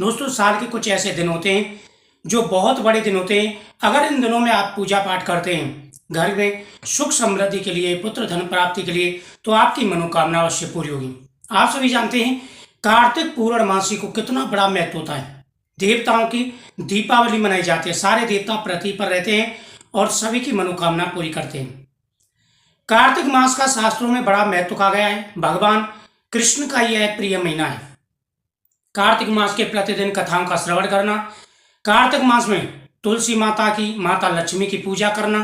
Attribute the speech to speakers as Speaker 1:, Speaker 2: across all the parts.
Speaker 1: दोस्तों, साल के कुछ ऐसे दिन होते हैं जो बहुत बड़े दिन होते हैं। अगर इन दिनों में आप पूजा पाठ करते हैं घर में सुख समृद्धि के लिए, पुत्र धन प्राप्ति के लिए, तो आपकी मनोकामना अवश्य पूरी होगी। आप सभी जानते हैं कार्तिक पूर्णमासी को कितना बड़ा महत्व होता है। देवताओं की दीपावली मनाई जाती है। सारे देवता पृथ्वी पर रहते हैं और सभी की मनोकामना पूरी करते हैं। कार्तिक मास का शास्त्रों में बड़ा महत्व कहा गया है। भगवान कृष्ण का यह प्रिय महीना है। कार्तिक मास के प्रतिदिन कथाओं का श्रवण करना, कार्तिक मास में तुलसी माता की, माता लक्ष्मी की पूजा करना,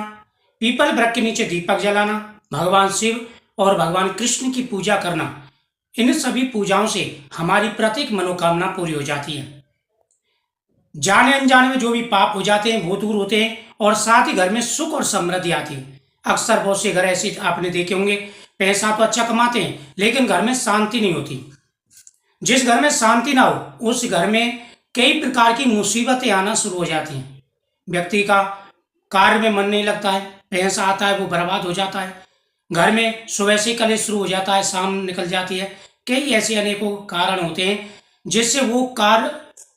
Speaker 1: पीपल वृक्ष के नीचे दीपक जलाना, भगवान शिव और भगवान कृष्ण की पूजा करना, इन सभी पूजाओं से हमारी प्रत्येक मनोकामना पूरी हो जाती है। जाने अनजाने में जो भी पाप हो जाते हैं वो दूर होते हैं और साथ ही घर में सुख और समृद्धि आती है। अक्सर बहुत से घर ऐसे आपने देखे होंगे, पैसा तो अच्छा कमाते हैं लेकिन घर में शांति नहीं होती। जिस घर में शांति ना हो उस घर में कई प्रकार की मुसीबतें आना शुरू हो जाती हैं। व्यक्ति का कार्य में मन नहीं लगता है, पैसा आता है वो बर्बाद हो जाता है, घर में सुबह से कलेश शुरू हो जाता है, शाम निकल जाती है। कई ऐसे अनेकों कारण होते हैं जिससे वो कार्य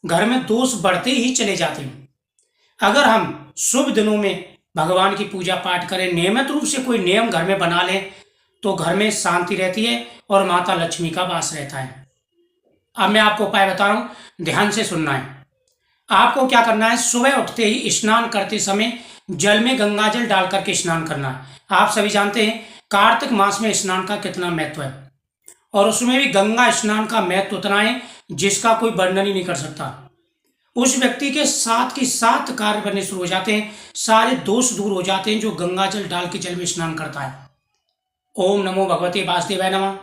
Speaker 1: घर में दोष बढ़ते ही चले जाते हैं। अगर हम शुभ दिनों में भगवान की पूजा पाठ करें, नियमित रूप से कोई नियम घर में बना लें, तो घर में शांति रहती है और माता लक्ष्मी का वास रहता है। अब मैं आपको उपाय बता रहा हूँ, ध्यान से सुनना है। आपको क्या करना है, सुबह उठते ही स्नान करते समय जल में गंगा जल डाल करके स्नान करना है। आप सभी जानते हैं कार्तिक मास में स्नान का कितना महत्व है और उसमें भी गंगा स्नान का महत्व उतना है जिसका कोई वर्णन ही नहीं कर सकता। उस व्यक्ति के साथ की साथ कार्य बनने शुरू हो जाते हैं, सारे दोष दूर हो जाते हैं जो गंगा जल डाल के जल में स्नान करता है। ओम नमो भगवते वासुदेवाय नमः,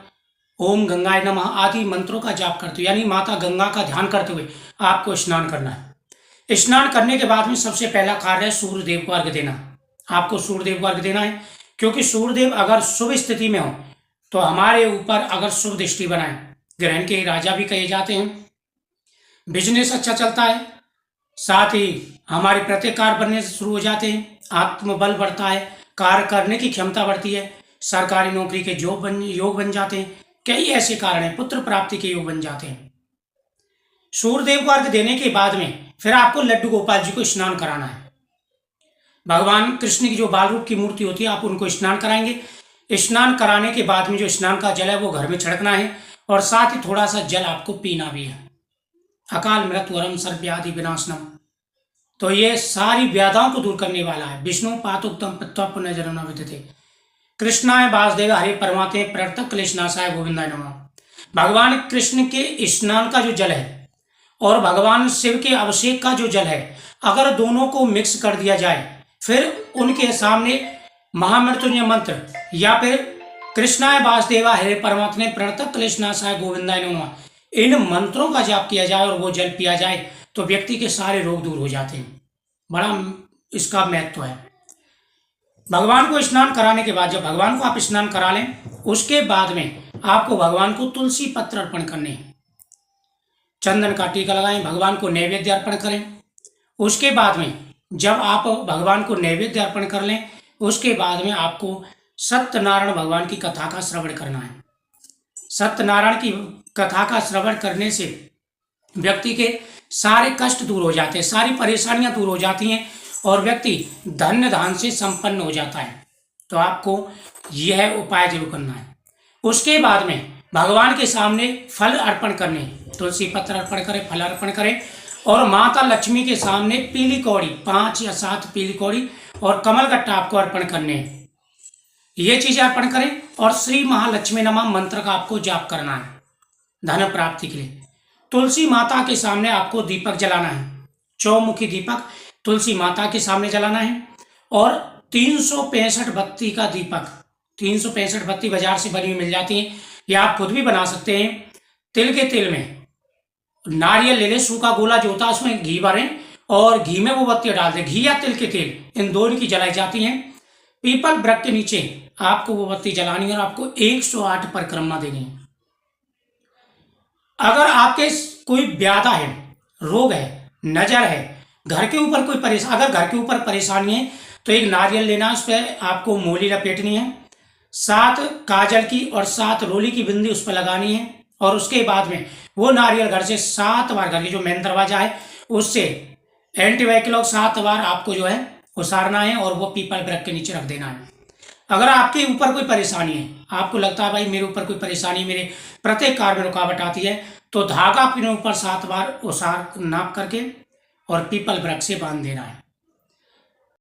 Speaker 1: ओम गंगाय नमः आदि मंत्रों का जाप करते हुए, यानी माता गंगा का ध्यान करते हुए आपको स्नान करना है। स्नान करने के बाद में सबसे पहला कार्य है सूर्यदेव को अर्घ्य देना। आपको सूर्यदेव को अर्घ्य देना है क्योंकि सूर्यदेव अगर शुभ स्थिति में हो तो हमारे ऊपर अगर शुभ दृष्टि बनाए, ग्रहण के राजा भी कहे जाते हैं, बिजनेस अच्छा चलता है, साथ ही हमारे प्रत्येक कार्य बनने से शुरू हो जाते हैं, आत्मबल बढ़ता है, कार्य करने की क्षमता बढ़ती है, सरकारी नौकरी के योग बन जाते हैं, कई ऐसे कारण हैं, पुत्र प्राप्ति के योग बन जाते हैं। सूर्यदेव को अर्घ्य देने के बाद में फिर आपको लड्डू गोपाल जी को स्नान कराना है। भगवान कृष्ण की जो बाल रूप की मूर्ति होती है आप उनको स्नान कराएंगे। स्नान कराने के बाद में जो स्नान का जल है वो घर में छिड़कना है और साथ ही थोड़ा सा जल आपको पीना भी है। अकाल मृत्यु वरम सर्वव्याधि विनाशनम, तो ये सारी व्याधाओं को दूर करने वाला है। विष्णु पातुक्तम पत्वा पुनर्जन्म न विद्यते, कृष्णाय वासुदेव हरे परमात्मे प्रवर्तक क्लेशनाशाय गोविंदाय नमः। भगवान कृष्ण के स्नान का जो जल है और भगवान शिव के अभिषेक का जो जल है, अगर दोनों को मिक्स कर दिया जाए, फिर उनके सामने महामृत्युंजय मंत्र या फिर कृष्णाय वासुदेवा हरे परमात्मे प्रणतक क्लेशनाशाय गोविंदाय नमः, इन मंत्रों का जाप किया जाए और वो जल पिया जाए तो व्यक्ति के सारे रोग दूर हो जाते हैं। बड़ा इसका महत्व है। भगवान को स्नान कराने के बाद, जब भगवान को आप स्नान करा लें उसके बाद में आपको भगवान को तुलसी पत्र अर्पण करने हैं, चंदन का टीका लगाएं, भगवान को नैवेद्य अर्पण करें। उसके बाद में जब आप भगवान को नैवेद्य अर्पण कर लें उसके बाद में आपको सत्यनारायण भगवान की कथा का श्रवण करना है। सत्यनारायण की कथा का श्रवण करने से व्यक्ति के सारे कष्ट दूर हो जाते हैं, सारी परेशानियां दूर हो जाती हैं और व्यक्ति धन्य धान से संपन्न हो जाता है। तो आपको यह उपाय जरूर करना है। उसके बाद में भगवान के सामने फल अर्पण करने, तुलसी पत्र अर्पण करें, फल अर्पण करें और माता लक्ष्मी के सामने पीली कौड़ी, 5 या 7 पीली कौड़ी और कमल गट्टा आपको अर्पण करने हैं। ये चीजें अर्पण करें और श्री महालक्ष्मी नमः मंत्र का आपको जाप करना है धन प्राप्ति के लिए। तुलसी माता के सामने आपको दीपक जलाना है, चौमुखी दीपक तुलसी माता के सामने जलाना है और 365 बत्ती का दीपक, 365 बत्ती बाजार से बनी हुई मिल जाती है या आप खुद भी बना सकते हैं। तिल के तेल में नारियल ले लें, सूखा गोला जो होता है उसमें घी भरें और घी में वो बत्ती डाल दें। घी या तिल के तेल इन दोनों की जलाई जाती हैं। पीपल वृक्ष के नीचे आपको वो बत्ती जलानी है और आपको 108 परिक्रमा देनी है। अगर आपके कोई व्याधा है, रोग है, नजर है, घर के ऊपर कोई परेशानी, अगर घर के ऊपर परेशानी है तो एक नारियल लेना है, उस पर आपको मोली लपेटनी है, 7 काजल की और 7 रोली की बिंदी उस पर लगानी है और उसके बाद में वो नारियल घर से 7 बार, घर की जो मेन दरवाजा है उससे एंटी व्हीकल लॉक 7 बार आपको जो है उसारना है और वो पीपल वृक्ष के नीचे रख देना है। अगर आपके ऊपर कोई परेशानी है, आपको लगता है भाई मेरे ऊपर कोई परेशानी, मेरे प्रत्येक कार्य में रुकावट आती है, तो धागा अपने ऊपर 7 बार उसार नाप करके और पीपल वृक्ष से बांध देना है।